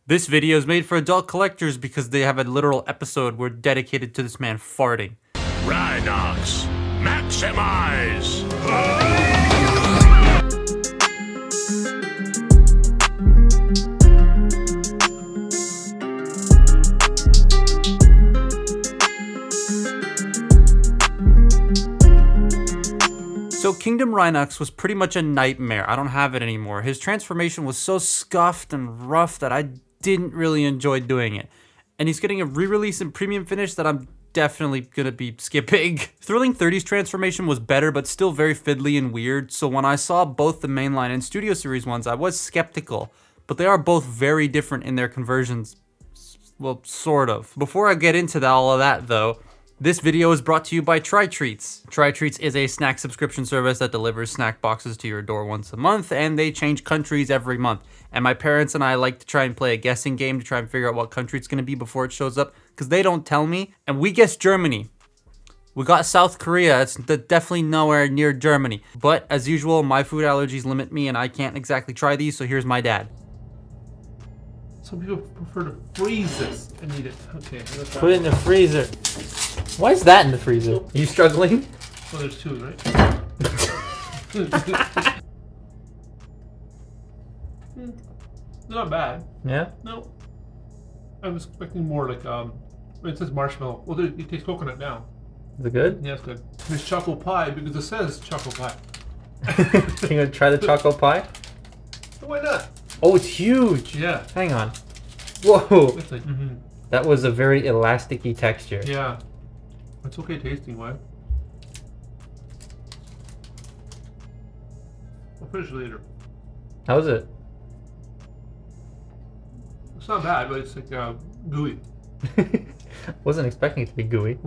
This video is made for adult collectors because they have a literal episode where dedicated to this man farting. Rhinox, maximize! So Kingdom Rhinox was pretty much a nightmare. I don't have it anymore. His transformation was so scuffed and rough that I didn't really enjoy doing it. And he's getting a re-release and premium finish that I'm definitely gonna be skipping. Thrilling 30's transformation was better, but still very fiddly and weird. So when I saw both the mainline and Studio Series ones, I was skeptical. But they are both very different in their conversions. Well, sort of. Before I get into all of that though, this video is brought to you by Try Treats. Try Treats is a snack subscription service that delivers snack boxes to your door once a month, and they change countries every month. And my parents and I like to try and play a guessing game to try and figure out what country it's gonna be before it shows up, because they don't tell me. And we guessed Germany. We got South Korea. It's definitely nowhere near Germany. But as usual, my food allergies limit me and I can't exactly try these, so here's my dad. Some people prefer to freeze this and eat it. Okay. Put it in the freezer. Why is that in the freezer? Are you struggling? Well, there's two, right? Not bad. Yeah? No. I was expecting more like, it says marshmallow. Well, it tastes coconut now. Is it good? Yeah, it's good. It's choco pie because it says choco pie. Can you try the choco pie? Why not? Oh, it's huge. Yeah. Hang on. Whoa. It's like, That was a very elasticy texture. yeah. It's okay tasting, why? I'll finish later. How is it? It's not bad, but it's like gooey. Wasn't expecting it to be gooey.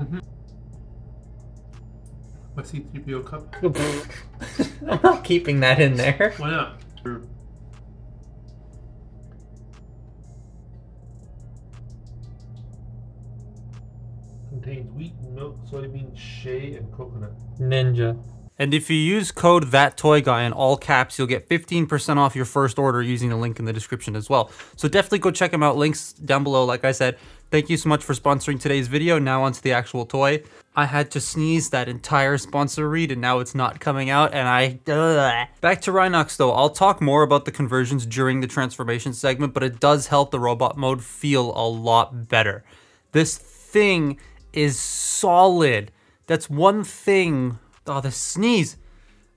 My C3PO cup. I'm not keeping that in there. Why not? Contains wheat, milk, soybean, shea, and coconut. Ninja. And if you use code THATTOYGUY in all caps, you'll get 15% off your first order using the link in the description as well. So definitely go check them out. Links down below, like I said. Thank you so much for sponsoring today's video. Now onto the actual toy. I had to sneeze that entire sponsor read and now it's not coming out and Back to Rhinox though. I'll talk more about the conversions during the transformation segment, but it does help the robot mode feel a lot better. This thing is solid. That's one thing. Oh, the sneeze.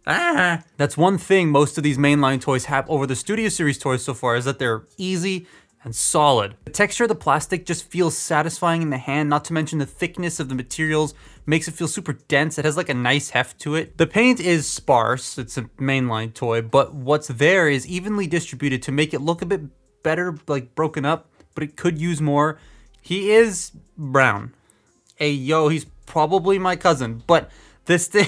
That's one thing most of these mainline toys have over the Studio Series toys so far, is that they're easy and solid. The texture of the plastic just feels satisfying in the hand, not to mention the thickness of the materials makes it feel super dense. It has like a nice heft to it. The paint is sparse, it's a mainline toy, but what's there is evenly distributed to make it look a bit better, like broken up, but it could use more. He is brown. Hey, yo, he's probably my cousin, but this thing...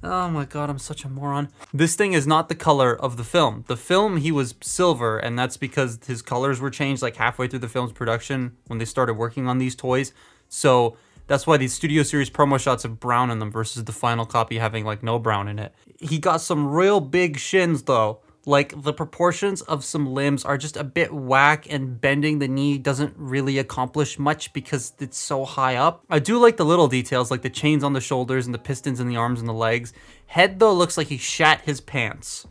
Oh my god, I'm such a moron. This thing is not the color of the film. The film, he was silver, and that's because his colors were changed like halfway through the film's production when they started working on these toys. So that's why these Studio Series promo shots have brown in them versus the final copy having like no brown in it. He got some real big shins though. Like, the proportions of some limbs are just a bit whack, and bending the knee doesn't really accomplish much because it's so high up. I do like the little details, like the chains on the shoulders and the pistons in the arms and the legs. Head, though, looks like he shat his pants.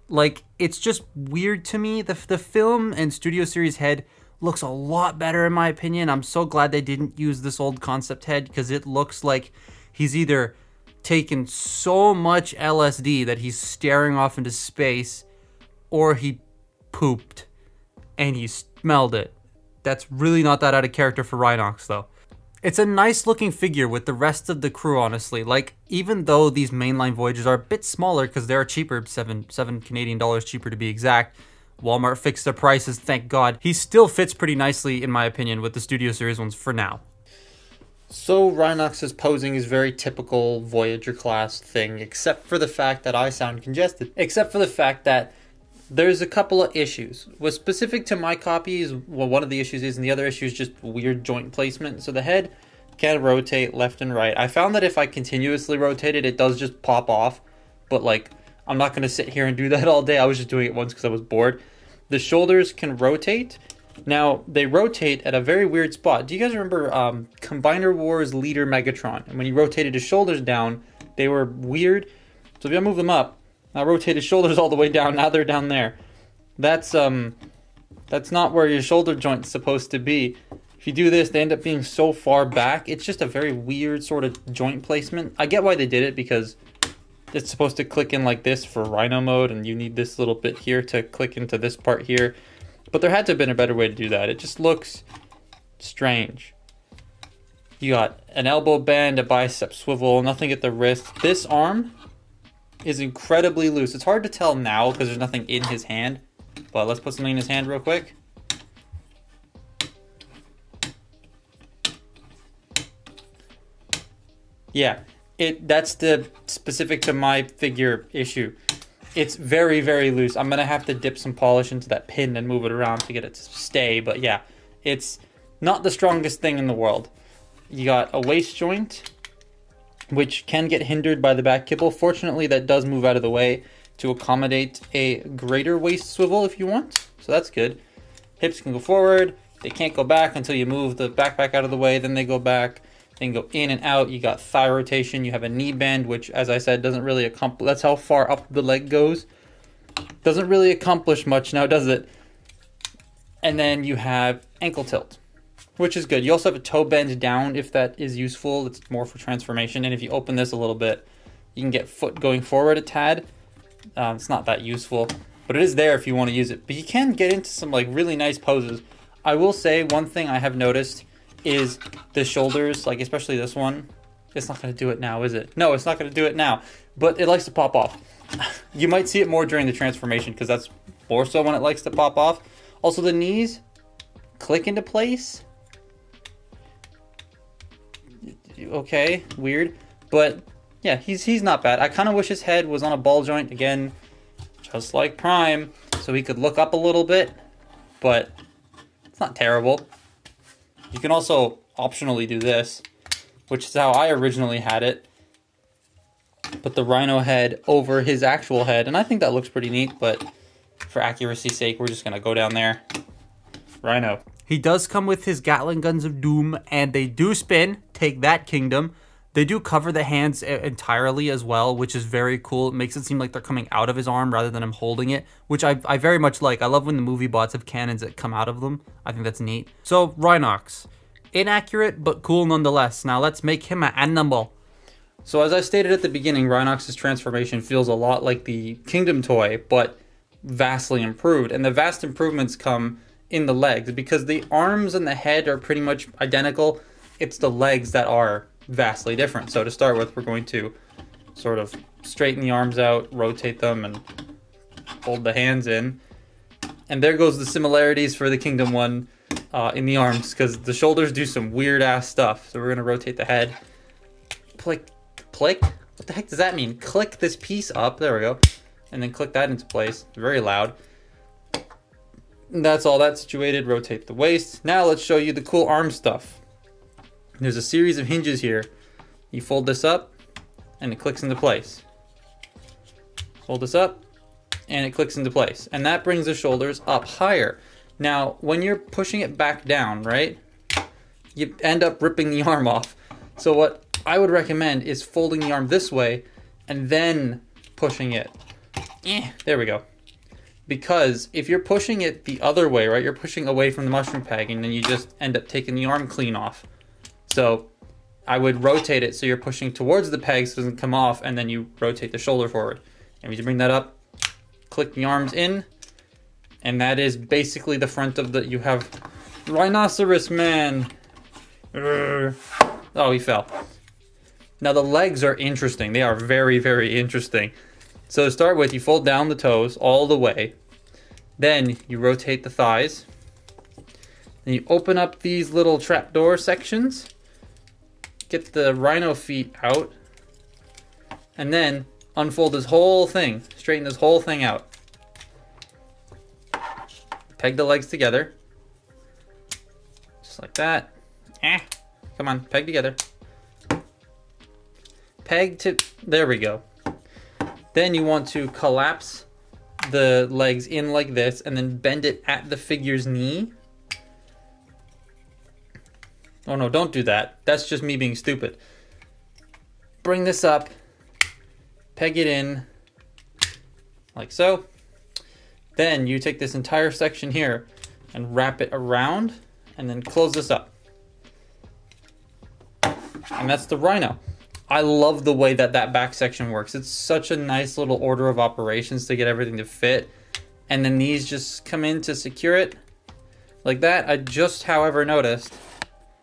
Like, it's just weird to me. The film and Studio Series head looks a lot better, in my opinion. I'm so glad they didn't use this old concept head, because it looks like he's either taken so much LSD that he's staring off into space, or he pooped and he smelled it. That's really not that out of character for Rhinox though. It's a nice looking figure with the rest of the crew, honestly. Like, even though these mainline Voyagers are a bit smaller because they're cheaper, seven Canadian dollars cheaper to be exact. Walmart fixed their prices, thank God. He still fits pretty nicely, in my opinion, with the Studio Series ones for now. So Rhinox's posing is very typical Voyager class thing, except for the fact that I sound congested. Except for the fact that there's a couple of issues. What's specific to my copy is, well, one of the issues is, and the other issue is just weird joint placement. So the head can rotate left and right. I found that if I continuously rotate it, it does just pop off. But like, I'm not going to sit here and do that all day. I was just doing it once because I was bored. The shoulders can rotate. Now, they rotate at a very weird spot. Do you guys remember Combiner Wars Leader Megatron? And when he rotated his shoulders down, they were weird. So if I move them up, I rotate his shoulders all the way down, now they're down there. That's not where your shoulder joint's supposed to be. If you do this, they end up being so far back. It's just a very weird sort of joint placement. I get why they did it, because it's supposed to click in like this for Rhino mode, and you need this little bit here to click into this part here. But there had to have been a better way to do that. It just looks strange. You got an elbow bend, a bicep swivel, nothing at the wrist. This arm is incredibly loose. It's hard to tell now because there's nothing in his hand. But let's put something in his hand real quick. Yeah, that's the specific to my figure issue. It's very, very loose. I'm gonna have to dip some polish into that pin and move it around to get it to stay. But yeah, it's not the strongest thing in the world. You got a waist joint, which can get hindered by the back kibble. Fortunately, that does move out of the way to accommodate a greater waist swivel if you want. So that's good. Hips can go forward. They can't go back until you move the backpack out of the way. Then they go back. Then go in and out. You got thigh rotation. You have a knee bend, which, as I said, doesn't really accomplish. That's how far up the leg goes. Doesn't really accomplish much now, does it? And then you have ankle tilt, which is good. You also have a toe bend down if that is useful. It's more for transformation. And if you open this a little bit, you can get foot going forward a tad. It's not that useful, but it is there if you want to use it. But you can get into some like really nice poses. I will say one thing I have noticed is the shoulders, like especially this one. It's not going to do it now, is it? No, it's not going to do it now, but it likes to pop off. You might see it more during the transformation because that's more so when it likes to pop off. Also, the knees click into place. Okay, weird, but yeah, he's not bad. I kind of wish his head was on a ball joint again, just like Prime, so he could look up a little bit, but it's not terrible. You can also optionally do this, which is how I originally had it. Put the Rhino head over his actual head, and I think that looks pretty neat, but for accuracy's sake, we're just going to go down there. Rhino. He does come with his Gatling guns of doom, and they do spin. Take that, Kingdom. They do cover the hands entirely as well, which is very cool. It makes it seem like they're coming out of his arm rather than him holding it, which I very much like. I love when the movie bots have cannons that come out of them. I think that's neat. So, Rhinox. Inaccurate, but cool nonetheless. Now, let's make him an animal. So, as I stated at the beginning, Rhinox's transformation feels a lot like the Kingdom toy, but vastly improved. And the vast improvements come in the legs, because the arms and the head are pretty much identical. It's the legs that are vastly different. So to start with, we're going to sort of straighten the arms out, rotate them, and fold the hands in. And there goes the similarities for the Kingdom one in the arms, because the shoulders do some weird ass stuff. So we're going to rotate the head. Click, click. What the heck does that mean? Click this piece up. There we go. And then click that into place. Very loud. And that's all that situated. Rotate the waist. Now let's show you the cool arm stuff. There's a series of hinges here. You fold this up, and it clicks into place. Fold this up, and it clicks into place. And that brings the shoulders up higher. Now, when you're pushing it back down, right, you end up ripping the arm off. So what I would recommend is folding the arm this way, and then pushing it. There we go. Because if you're pushing it the other way, right, you're pushing away from the mushroom pegging, then you just end up taking the arm clean off. So I would rotate it so you're pushing towards the pegs so it doesn't come off, and then you rotate the shoulder forward. And you bring that up, click the arms in, and that is basically the front of the, you have Rhinoceros Man. Oh, he fell. Now the legs are interesting. They are very, very interesting. So to start with, you fold down the toes all the way. Then you rotate the thighs. Then you open up these little trapdoor sections. Get the Rhino feet out. And then unfold this whole thing. Straighten this whole thing out. Peg the legs together. Just like that. Come on, peg together. Peg to, there we go. Then you want to collapse the legs in like this and then bend it at the figure's knee. Oh no, don't do that. That's just me being stupid. Bring this up, peg it in, like so. Then you take this entire section here and wrap it around and then close this up. And that's the Rhino. I love the way that that back section works. It's such a nice little order of operations to get everything to fit. And then these just come in to secure it like that. I just, however, noticed,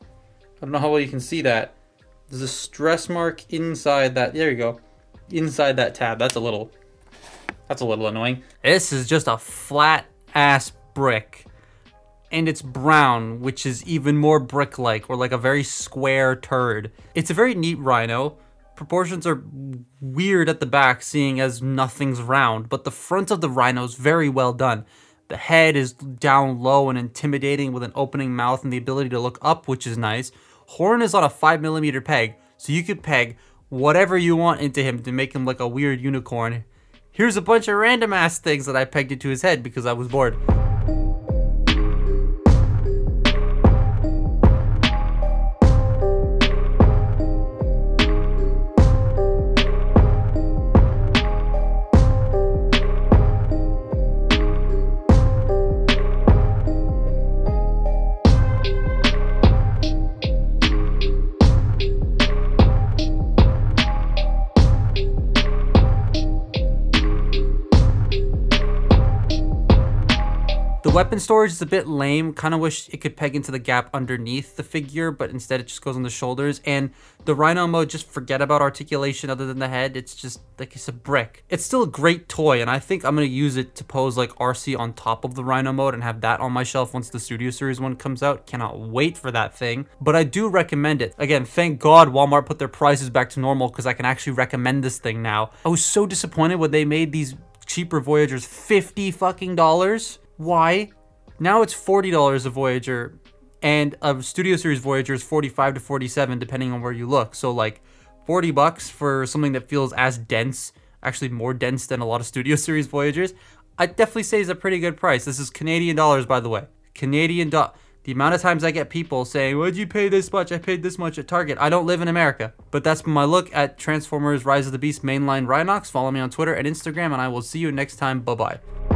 I don't know how well you can see that, there's a stress mark inside that, there you go, inside that tab. That's a little annoying. This is just a flat ass brick. And it's brown, which is even more brick-like, or like a very square turd. It's a very neat Rhino. Proportions are weird at the back, seeing as nothing's round, but the front of the Rhino is very well done. The head is down low and intimidating with an opening mouth and the ability to look up, which is nice. Horn is on a 5mm peg, so you could peg whatever you want into him to make him like a weird unicorn. Here's a bunch of random ass things that I pegged into his head because I was bored. The weapon storage is a bit lame. Kind of wish it could peg into the gap underneath the figure, but instead it just goes on the shoulders. And the Rhino mode, just forget about articulation other than the head. It's just like it's a brick. It's still a great toy, and I think I'm going to use it to pose like RC on top of the Rhino mode and have that on my shelf once the Studio Series one comes out. Cannot wait for that thing, but I do recommend it. Again, thank God Walmart put their prices back to normal because I can actually recommend this thing now. I was so disappointed when they made these cheaper Voyagers $50 fucking. Why? Now it's $40 a Voyager, and a Studio Series Voyager is $45 to $47 depending on where you look. So like $40 for something that feels as dense, actually more dense than a lot of Studio Series Voyagers, I'd definitely say is a pretty good price. This is Canadian dollars, by the way. Canadian dollars. The amount of times I get people saying, why'd you pay this much? I paid this much at Target. I don't live in America. But that's been my look at Transformers Rise of the Beast Mainline Rhinox. Follow me on Twitter and Instagram, and I will see you next time. Bye-bye.